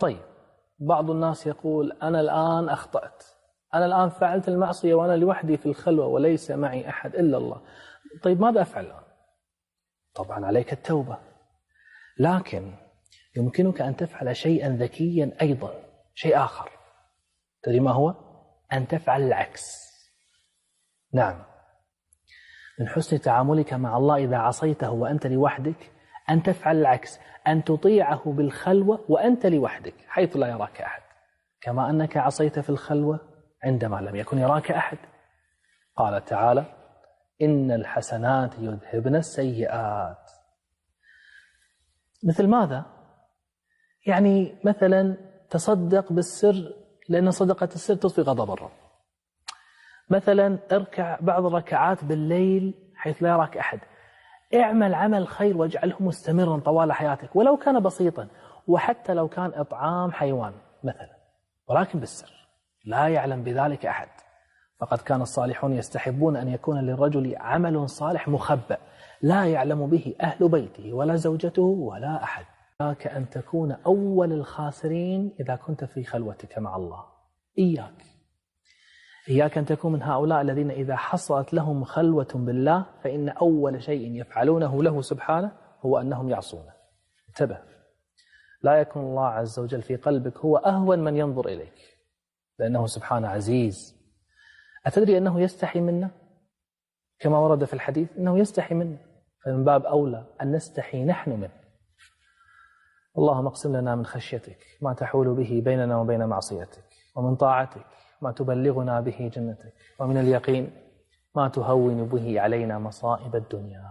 طيب، بعض الناس يقول أنا الآن أخطأت، أنا الآن فعلت المعصية وأنا لوحدي في الخلوة وليس معي أحد إلا الله. طيب ماذا أفعل الآن؟ طبعا عليك التوبة، لكن يمكنك أن تفعل شيئا ذكيا أيضا، شيء آخر. تدري ما هو؟ أن تفعل العكس. نعم، من حسن تعاملك مع الله إذا عصيته وأنت لوحدك أن تفعل العكس، أن تطيعه بالخلوة وأنت لوحدك حيث لا يراك أحد، كما أنك عصيت في الخلوة عندما لم يكن يراك أحد. قال تعالى: إن الحسنات يذهبن السيئات. مثل ماذا؟ يعني مثلا تصدق بالسر، لأن صدقة السر تطفي غضب الرب. مثلا اركع بعض الركعات بالليل حيث لا يراك أحد. اعمل عمل خير واجعله مستمرا طوال حياتك ولو كان بسيطا، وحتى لو كان إطعام حيوان مثلا، ولكن بالسر لا يعلم بذلك أحد. فقد كان الصالحون يستحبون أن يكون للرجل عمل صالح مخبأ لا يعلم به أهل بيته ولا زوجته ولا أحد. إياك أن تكون أول الخاسرين إذا كنت في خلوتك مع الله. إياك أن تكون من هؤلاء الذين إذا حصلت لهم خلوة بالله فإن أول شيء يفعلونه له سبحانه هو أنهم يعصونه. انتبه، لا يكون الله عز وجل في قلبك هو أهون من ينظر إليك، لأنه سبحانه عزيز. أتدري أنه يستحي منا؟ كما ورد في الحديث أنه يستحي منا، فمن باب أولى أن نستحي نحن منه. اللهم اقسم لنا من خشيتك ما تحول به بيننا وبين معصيتك، ومن طاعتك ما تبلغنا به جنتك، ومن اليقين ما تهون به علينا مصائب الدنيا.